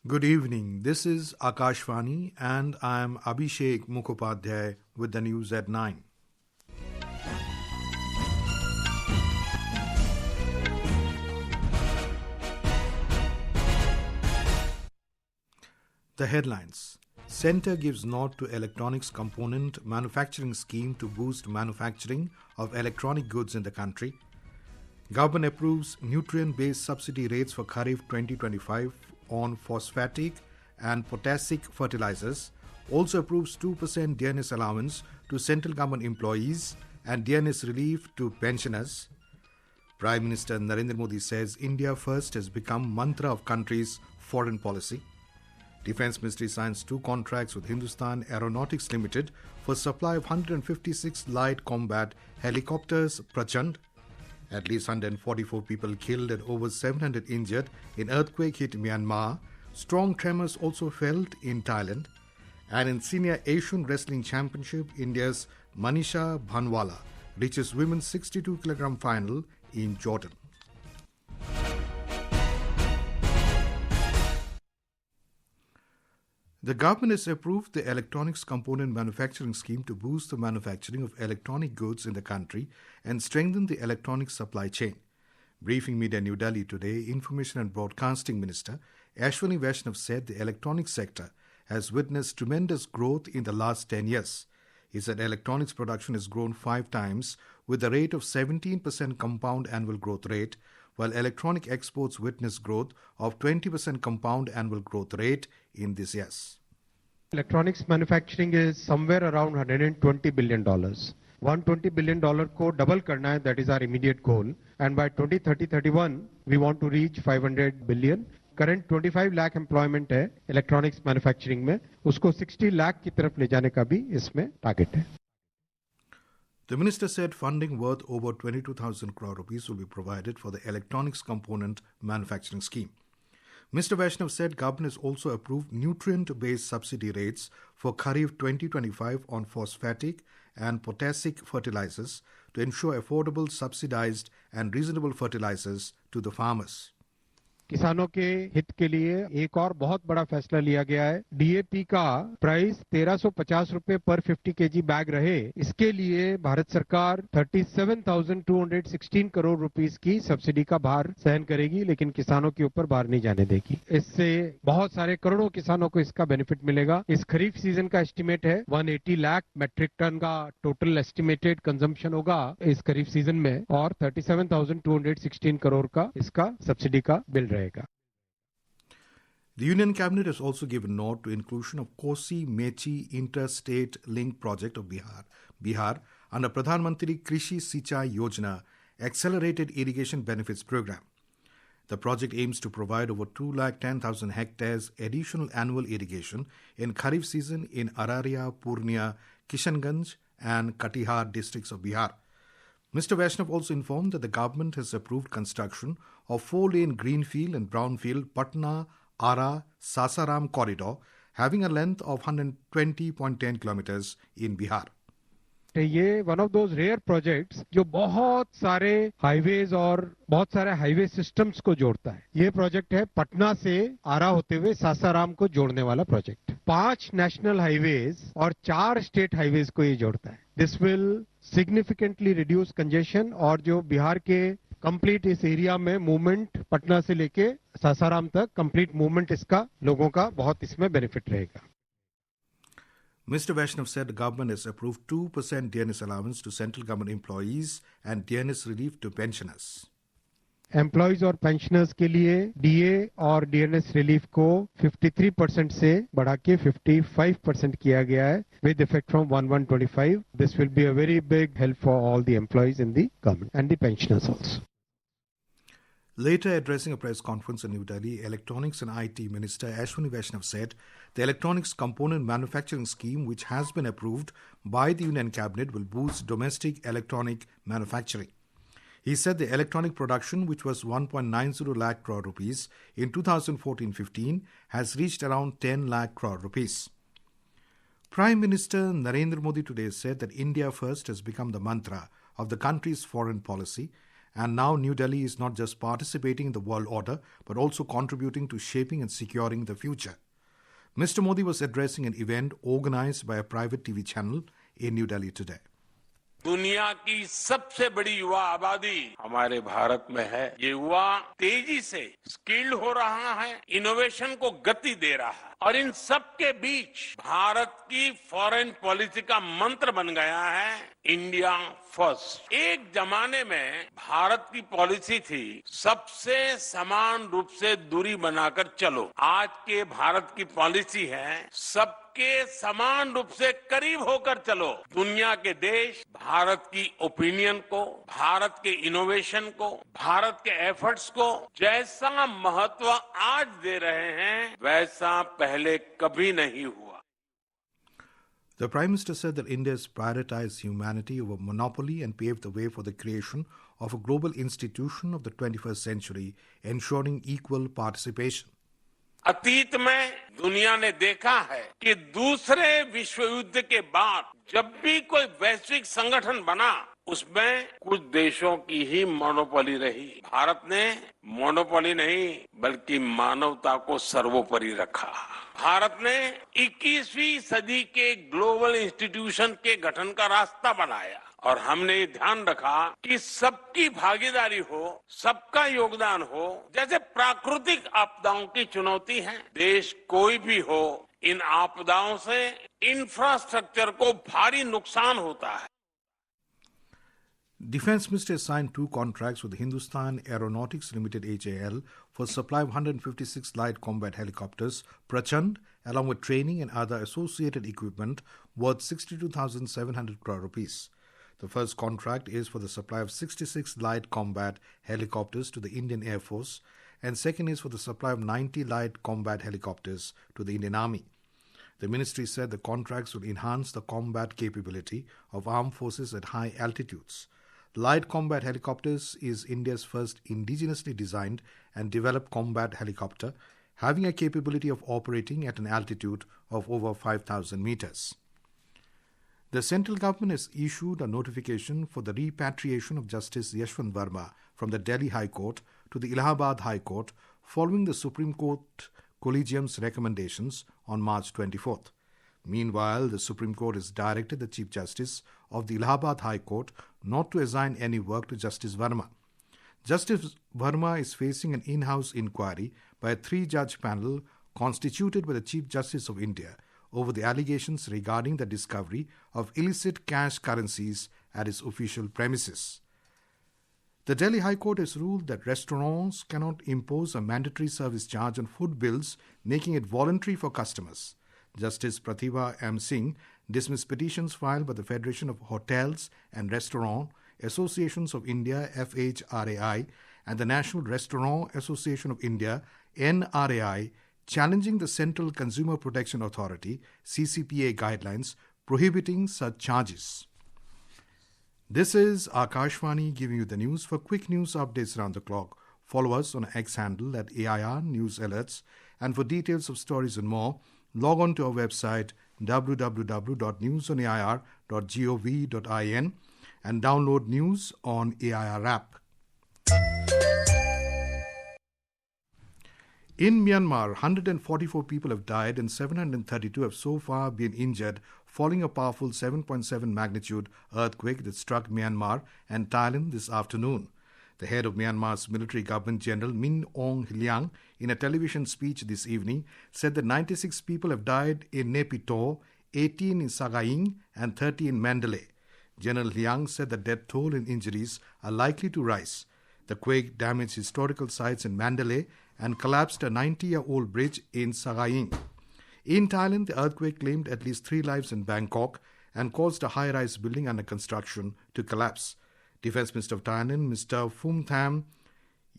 Good evening. This is Akashvani and I am Abhishek Mukhopadhyay with the news at 9. The headlines. Centre gives nod to electronics component manufacturing scheme to boost manufacturing of electronic goods in the country. Government approves Nutrient Based Subsidy rates for Kharif 2025 on Phosphatic and Potassic fertilizers. Also approves 2% Dearness Allowance to central government employees and Dearness Relief to pensioners. Prime Minister Narendra Modi says India first has become mantra of country's foreign policy. Defence Ministry signs 2 contracts with Hindustan Aeronautics Limited for supply of 156 light combat helicopters Prachand. At least 144 people killed and over 700 injured in earthquake hit Myanmar. Strong tremors also felt in Thailand. And in Senior Asian Wrestling Championship, India's Manisha Bhanwala reaches women's 62 kg final in Jordan. The government has approved the electronics component manufacturing scheme to boost the manufacturing of electronic goods in the country and strengthen the electronics supply chain. Briefing media New Delhi today, Information and Broadcasting Minister Ashwini Vaishnav said the electronics sector has witnessed tremendous growth in the last 10 years. He said electronics production has grown 5 times with a rate of 17% compound annual growth rate, while electronic exports witnessed growth of 20% compound annual growth rate in these years. Electronics manufacturing is somewhere around $120 billion. $120 billion को double करना है, that is our immediate goal. And by 2030-31, we want to reach 500 billion. Current 25 lakh employment है electronics manufacturing में, उसको 60 lakh की तरफ ले जाने का भी इसमें target है. The minister said funding worth over 22,000 crore rupees will be provided for the electronics component manufacturing scheme. Mr. Vaishnav said government has also approved nutrient-based subsidy rates for Kharif 2025 on phosphatic and potassic fertilizers to ensure affordable, subsidized and reasonable fertilizers to the farmers. किसानों के हित के लिए एक और बहुत बड़ा फैसला लिया गया है. डीएपी का प्राइस 1350 रुपए पर 50 केजी बैग रहे, इसके लिए भारत सरकार 37,216 करोड़ रुपीस की सब्सिडी का भार सहन करेगी, लेकिन किसानों के ऊपर भार नहीं जाने देगी. इससे बहुत सारे करोड़ों किसानों को इसका बेनिफिट मिलेगा. इस खरीफ सीजन का एस्टिमेट है 180 लाख मेट्रिक टन का टोटल एस्टिमेटेड कंजम्पशन होगा इस खरीफ सीजन में, और 37,216 करोड़ का इसका सब्सिडी का बिल रहेगा. The Union Cabinet has also given nod to inclusion of Kosi-Mechi Interstate Link Project of Bihar under Pradhan Mantri Krishi Sinchai Yojana Accelerated Irrigation Benefits Program. The project aims to provide over 210,000 hectares additional annual irrigation in Kharif season in Araria, Purnia, Kishanganj and Katihar districts of Bihar. Mr. Vaishnav also informed that the government has approved construction of 4-lane greenfield and brownfield Patna-Ara-Sasaram corridor having a length of 120.10 kilometers in Bihar. ये one of those rare projects जो बहुत सारे highways और बहुत सारे highway systems को जोड़ता है. ये प्रोजेक्ट है पटना से आरा होते हुए सासाराम को जोड़ने वाला प्रोजेक्ट. 5 नेशनल हाईवेज और 4 स्टेट हाईवेज को ये जोड़ता है. This will significantly reduce congestion, और जो बिहार के कंप्लीट इस एरिया में मूवमेंट पटना से लेके सासाराम तक कंप्लीट मूवमेंट इसका लोगों का बहुत इसमें बेनिफिट रहेगा. Mr. Vaishnav said the government has approved 2% Dearness Allowance to central government employees and Dearness Relief to pensioners. Employees और पेंशनर्स के लिए डीए और डियरनेस रिलीफ को 53% से बढ़ा के 55% किया गया है with effect from 1/1/25. This will be a very big help for all the employees in the government and the pensioners also. Later, addressing a press conference in New Delhi, Electronics and IT Minister Ashwini Vaishnav said the electronics component manufacturing scheme, which has been approved by the Union Cabinet, will boost domestic electronic manufacturing. He said the electronic production, which was 1.90 lakh crore rupees in 2014-15, has reached around 10 lakh crore rupees. Prime Minister Narendra Modi today said that India first has become the mantra of the country's foreign policy And now New Delhi is not just participating in the world order, but also contributing to shaping and securing the future. Mr. Modi was addressing an event organized by a private TV channel in New Delhi today. दुनिया की सबसे बड़ी युवा आबादी हमारे भारत में है। ये युवा तेजी से स्किल्ड हो रहा है, इनोवेशन को गति दे रहा है और इन सब के बीच भारत की फॉरेन पॉलिसी का मंत्र बन गया है इंडिया फर्स्ट। एक जमाने में भारत की पॉलिसी थी सबसे समान रूप से दूरी बनाकर चलो। आज के भारत की पॉलिसी है सबके समान रूप से करीब होकर चलो। दुनिया के देश भारत की ओपिनियन को, भारत के इनोवेशन को, भारत के एफर्ट्स को जैसा महत्व आज दे रहे हैं वैसा पहले कभी नहीं हुआ। The Prime Minister said that India has prioritized humanity over monopoly and paved the way for the creation of a global institution of the 21st century, ensuring equal participation. अतीत में दुनिया ने देखा है कि दूसरे विश्व युद्ध के बाद जब भी कोई वैश्विक संगठन बना उसमें कुछ देशों की ही मोनोपोली रही। भारत ने मोनोपोली नहीं बल्कि मानवता को सर्वोपरि रखा। भारत ने 21वीं सदी के ग्लोबल इंस्टीट्यूशन के गठन का रास्ता बनाया और हमने ये ध्यान रखा कि सबकी भागीदारी हो, सबका योगदान हो। जैसे प्राकृतिक आपदाओं की चुनौती है, देश कोई भी हो, इन आपदाओं से इंफ्रास्ट्रक्चर को भारी नुकसान होता है। Defence Minister signed 2 contracts with Hindustan Aeronautics Limited HAL for supply of 156 light combat helicopters, Prachand, along with training and other associated equipment worth 62,700 crore rupees. The first contract is for the supply of 66 light combat helicopters to the Indian Air Force, and second is for the supply of 90 light combat helicopters to the Indian Army. The ministry said the contracts will enhance the combat capability of armed forces at high altitudes. Light combat helicopters is India's first indigenously designed and developed combat helicopter, having a capability of operating at an altitude of over 5,000 meters. The central government has issued a notification for the repatriation of Justice Yashwant Verma from the Delhi High Court to the Allahabad High Court following the Supreme Court Collegium's recommendations on March 24th. Meanwhile, the Supreme Court has directed the Chief Justice of the Allahabad High Court not to assign any work to Justice Verma. Justice Verma is facing an in-house inquiry by a 3-judge panel constituted by the Chief Justice of India over the allegations regarding the discovery of illicit cash currencies at his official premises. The Delhi High Court has ruled that restaurants cannot impose a mandatory service charge on food bills, making it voluntary for customers. Justice Pratibha M. Singh dismissed petitions filed by the Federation of Hotels and Restaurant Associations of India (FHRAI) and the National Restaurant Association of India (NRAI), challenging the Central Consumer Protection Authority (CCPA) guidelines prohibiting such charges. This is Akashvani giving you the news. For quick news updates around the clock, follow us on X handle at AIR News Alerts, and for details of stories and more, log on to our website www.newsonair.gov.in and download news on AIR app. In Myanmar, 144 people have died and 732 have so far been injured following a powerful 7.7 magnitude earthquake that struck Myanmar and Thailand this afternoon. The head of Myanmar's military government, General Min Aung Hlaing, in a television speech this evening, said that 96 people have died in Naypyidaw, 18 in Sagaing, and 30 in Mandalay. General Hlaing said the death toll and injuries are likely to rise. The quake damaged historical sites in Mandalay and collapsed a 90-year-old bridge in Sagaing. In Thailand, the earthquake claimed at least 3 lives in Bangkok and caused a high-rise building under construction to collapse. Defense Minister of Thailand, Mr. Phumtham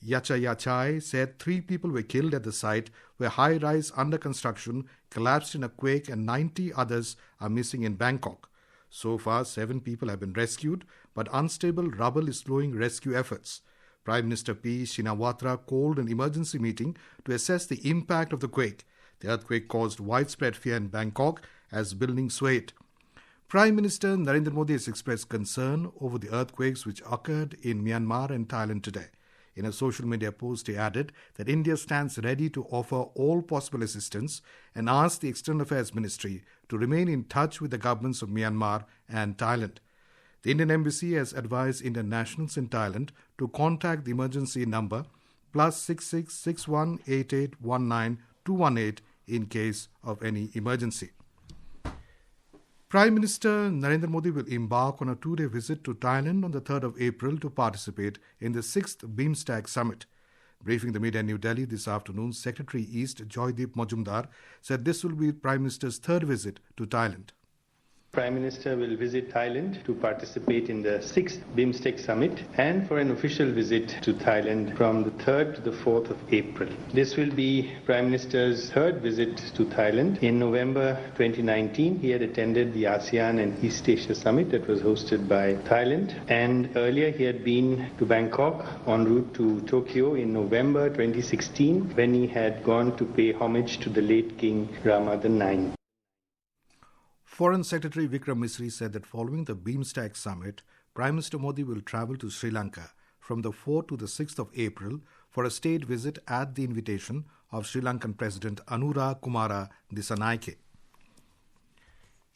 Yachayachai, said 3 people were killed at the site where high-rise under construction collapsed in a quake and 90 others are missing in Bangkok. So far, 7 people have been rescued, but unstable rubble is slowing rescue efforts. Prime Minister P. Shinawatra called an emergency meeting to assess the impact of the quake. The earthquake caused widespread fear in Bangkok as buildings swayed. Prime Minister Narendra Modi has expressed concern over the earthquakes which occurred in Myanmar and Thailand today. In a social media post, he added that India stands ready to offer all possible assistance and asked the External Affairs Ministry to remain in touch with the governments of Myanmar and Thailand. The Indian Embassy has advised Indian nationals in Thailand to contact the emergency number +66 61 88 19 218 in case of any emergency. Prime Minister Narendra Modi will embark on a two-day visit to Thailand on the 3rd of April to participate in the 6th BIMSTEC Summit. Briefing the media in New Delhi this afternoon, Secretary East Joydeep Majumdar said this will be Prime Minister's third visit to Thailand. Prime Minister will visit Thailand to participate in the 6th BIMSTEC Summit and for an official visit to Thailand from the 3rd to the 4th of April. This will be Prime Minister's third visit to Thailand. In November 2019, he had attended the ASEAN and East Asia Summit that was hosted by Thailand, and earlier he had been to Bangkok en route to Tokyo in November 2016 when he had gone to pay homage to the late King Ramadan IX. Foreign Secretary Vikram Misri said that following the BIMSTEC Summit, Prime Minister Modi will travel to Sri Lanka from the 4th to the 6th of April for a state visit at the invitation of Sri Lankan President Anura Kumara Dissanayake.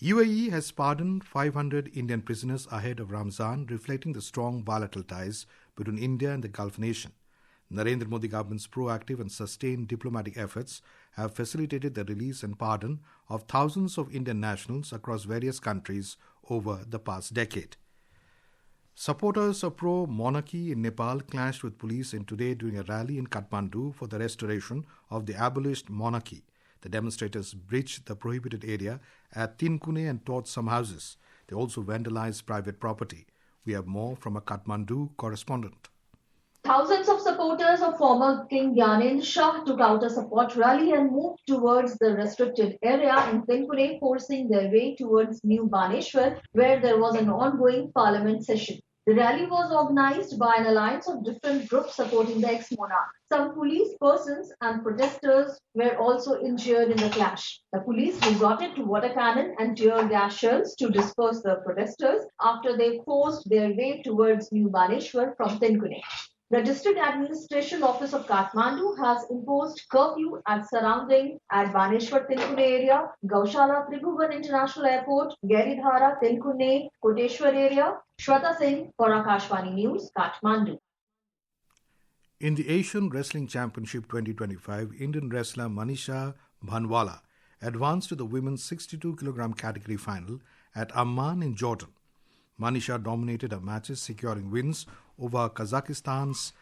UAE has pardoned 500 Indian prisoners ahead of Ramzan, reflecting the strong bilateral ties between India and the Gulf nation. Narendra Modi government's proactive and sustained diplomatic efforts have facilitated the release and pardon of thousands of Indian nationals across various countries over the past decade. Supporters of pro-monarchy in Nepal clashed with police today during a rally in Kathmandu for the restoration of the abolished monarchy. The demonstrators breached the prohibited area at Tinkune and torched some houses. They also vandalized private property. We have more from a Kathmandu correspondent. Thousands of supporters of former King Dearness took out a support rally and moved towards the restricted area in Tinkune, forcing their way towards New Baneshwar, where there was an ongoing parliament session. The rally was organized by an alliance of different groups supporting the ex-monarch. Some police persons and protesters were also injured in the clash. The police resorted to water cannon and tear gas shells to disperse the protesters after they forced their way towards New Baneshwar from Tinkune. The District Administration Office of Kathmandu has imposed curfew at surrounding at Baneshwar Tinkune area, Gaushala Tribhuvan International Airport, Garidhara Tinkune Koteshwar area. Shweta Singh for Akashvani News, Kathmandu. In the Asian Wrestling Championship 2025, Indian wrestler Manisha Bhanwala advanced to the women's 62 kg category final at Amman in Jordan. Manisha dominated her matches, securing wins over Kazakhstan's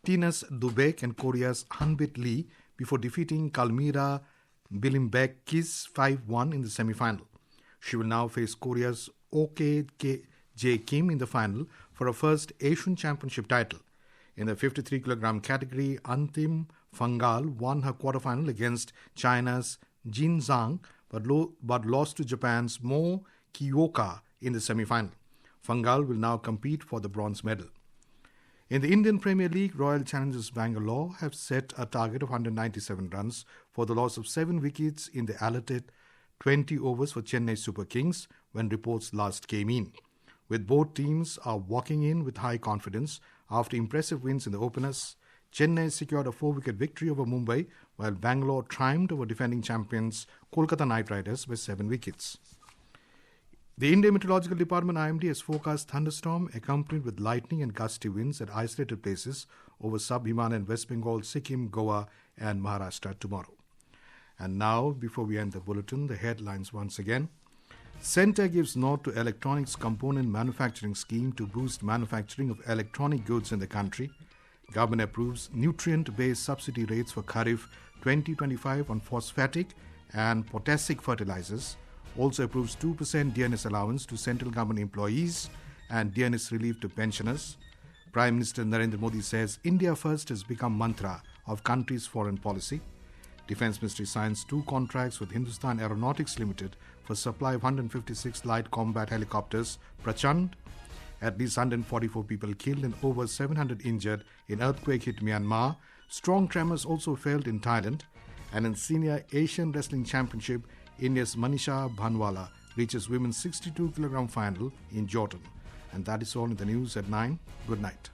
Dearness Dubek and Korea's Hanbit Lee before defeating Kalmira Bilimbekis 5-1 in the semi-final. She will now face Korea's OK-J Kim in the final for her first Asian Championship title. In the 53 kg category, Antim Phangal won her quarterfinal against China's Jin Zhang but lost to Japan's Mo Kiyoka in the semi-final. Phangal will now compete for the bronze medal. In the Indian Premier League, Royal Challengers Bangalore have set a target of 197 runs for the loss of 7 wickets in the allotted 20 overs for Chennai Super Kings when reports last came in. With both teams are walking in with high confidence after impressive wins in the openers, Chennai secured a 4-wicket victory over Mumbai, while Bangalore triumphed over defending champions Kolkata Knight Riders by 7 wickets. The Indian Meteorological Department IMD has forecast thunderstorm accompanied with lightning and gusty winds at isolated places over sub-Himalayan West Bengal, Sikkim, Goa and Maharashtra tomorrow. And now, before we end the bulletin, the headlines once again. Centre gives nod to electronics component manufacturing scheme to boost manufacturing of electronic goods in the country. Government approves Nutrient Based Subsidy rates for Kharif 2025 on phosphatic and potassic fertilizers. Also approves 2% Dearness Allowance to central government employees and Dearness Relief to pensioners. Prime Minister Narendra Modi says India First has become mantra of country's foreign policy. Defence Ministry signs 2 contracts with Hindustan Aeronautics Limited for supply of 156 light combat helicopters Prachand. At least 144 people killed and over 700 injured in earthquake hit Myanmar. Strong tremors also felt in Thailand. And in Senior Asian Wrestling Championship, India's Manisha Bhanwala reaches women's 62 kg final in Jordan. And that is all in the news at 9. Good night.